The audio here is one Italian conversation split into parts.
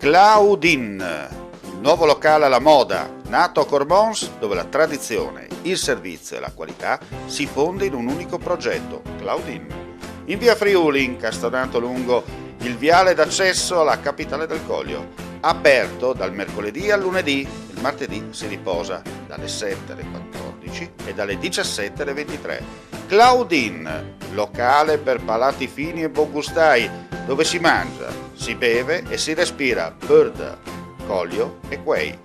Claudin, il nuovo locale alla moda, nato a Cormons, dove la tradizione, il servizio e la qualità si fonde in un unico progetto, Claudin. In via Friuli, incastonato lungo il viale d'accesso alla capitale del Coglio, aperto dal mercoledì al lunedì, il martedì si riposa dalle 7 alle 14 e dalle 17 alle 23. Claudin, locale per palati fini e buongustai, dove si mangia, si beve e si respira Bird, Coglio e Quay.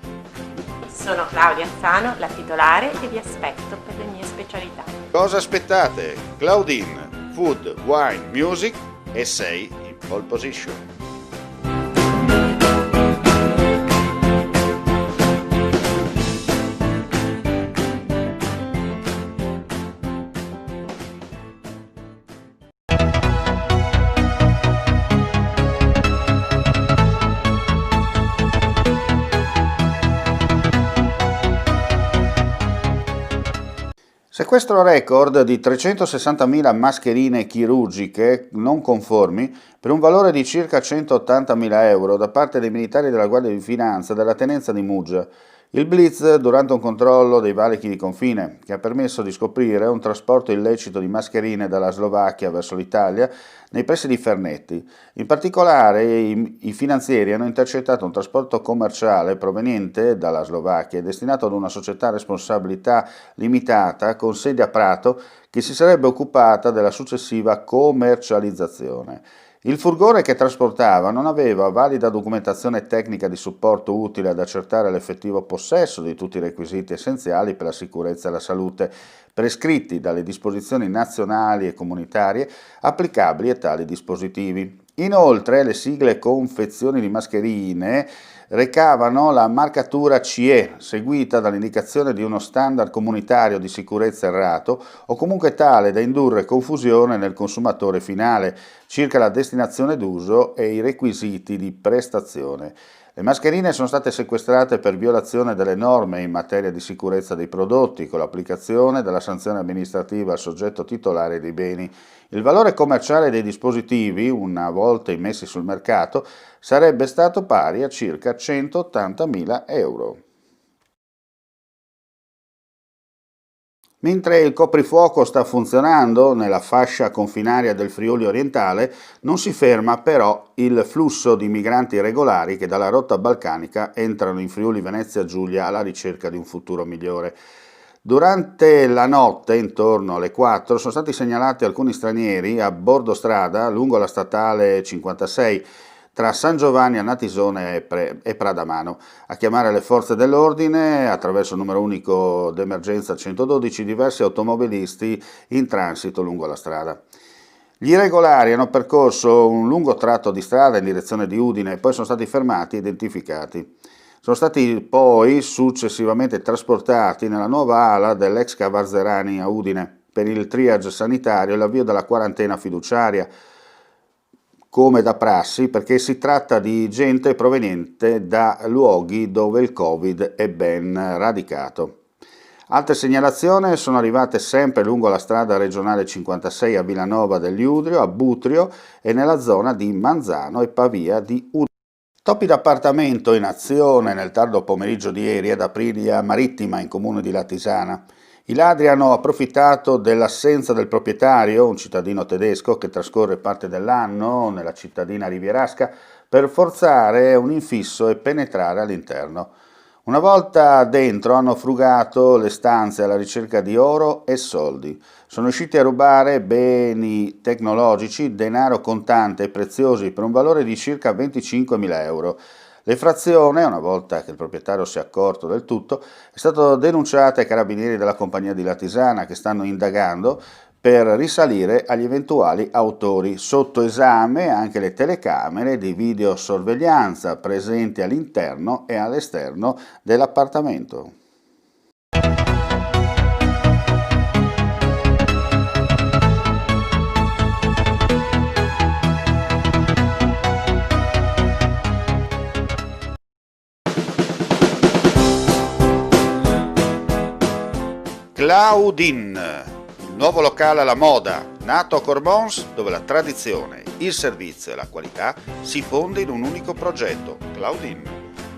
Sono Claudia Azzano, la titolare, e vi aspetto per le mie specialità. Cosa aspettate? Claudin, food, wine, music e sei in pole position. Sequestro record di 360.000 mascherine chirurgiche non conformi per un valore di circa 180.000 euro da parte dei militari della Guardia di Finanza della tenenza di Muggia. Il blitz durante un controllo dei valichi di confine, che ha permesso di scoprire un trasporto illecito di mascherine dalla Slovacchia verso l'Italia nei pressi di Fernetti. In particolare i finanzieri hanno intercettato un trasporto commerciale proveniente dalla Slovacchia e destinato ad una società a responsabilità limitata con sede a Prato che si sarebbe occupata della successiva commercializzazione. Il furgone che trasportava non aveva valida documentazione tecnica di supporto utile ad accertare l'effettivo possesso di tutti i requisiti essenziali per la sicurezza e la salute prescritti dalle disposizioni nazionali e comunitarie applicabili a tali dispositivi. Inoltre le sigle confezioni di mascherine recavano la marcatura CE, seguita dall'indicazione di uno standard comunitario di sicurezza errato o comunque tale da indurre confusione nel consumatore finale circa la destinazione d'uso e i requisiti di prestazione. Le mascherine sono state sequestrate per violazione delle norme in materia di sicurezza dei prodotti, con l'applicazione della sanzione amministrativa al soggetto titolare dei beni. Il valore commerciale dei dispositivi, una volta immessi sul mercato, sarebbe stato pari a circa 180.000 euro. Mentre il coprifuoco sta funzionando nella fascia confinaria del Friuli orientale, non si ferma però il flusso di migranti regolari che dalla rotta balcanica entrano in Friuli Venezia Giulia alla ricerca di un futuro migliore. Durante la notte, intorno alle 4, sono stati segnalati alcuni stranieri a bordo strada lungo la statale 56 tra San Giovanni a Natisone e Pradamano, a chiamare le forze dell'ordine attraverso il numero unico d'emergenza 112 diversi automobilisti in transito lungo la strada. Gli irregolari hanno percorso un lungo tratto di strada in direzione di Udine e poi sono stati fermati e identificati. Sono stati poi successivamente trasportati nella nuova ala dell'ex Cavarzerani a Udine per il triage sanitario e l'avvio della quarantena fiduciaria, come da prassi, perché si tratta di gente proveniente da luoghi dove il Covid è ben radicato. Altre segnalazioni sono arrivate sempre lungo la strada regionale 56 a Villanova degli Udrio, a Butrio e nella zona di Manzano e Pavia di Udine. Topi d'appartamento in azione nel tardo pomeriggio di ieri ad Aprilia Marittima, in comune di Latisana. I ladri hanno approfittato dell'assenza del proprietario, un cittadino tedesco che trascorre parte dell'anno nella cittadina rivierasca, per forzare un infisso e penetrare all'interno. Una volta dentro hanno frugato le stanze alla ricerca di oro e soldi. Sono riusciti a rubare beni tecnologici, denaro contante e preziosi per un valore di circa 25.000 euro. L'effrazione, una volta che il proprietario si è accorto del tutto, è stata denunciata ai carabinieri della compagnia di Latisana che stanno indagando per risalire agli eventuali autori. Sotto esame anche le telecamere di videosorveglianza presenti all'interno e all'esterno dell'appartamento. Claudin, il nuovo locale alla moda, nato a Corbons, dove la tradizione, il servizio e la qualità si fonde in un unico progetto, Claudin.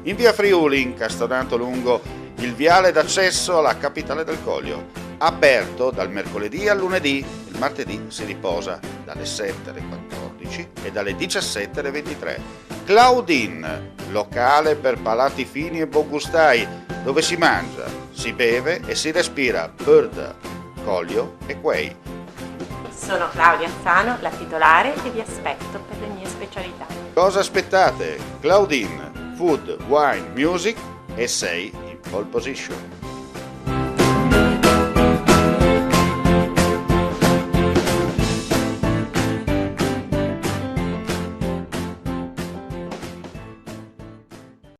In via Friuli, incastonato lungo il viale d'accesso alla capitale del Coglio, aperto dal mercoledì al lunedì, il martedì si riposa dalle 7 alle 14 e dalle 17 alle 23. Claudin, locale per palati fini e buongustai, dove si mangia, si beve e si respira Bird, Coglio e Quay. Sono Claudia Anzano, la titolare, e vi aspetto per le mie specialità. Cosa aspettate? Claudin, Food, Wine, Music e sei in pole position.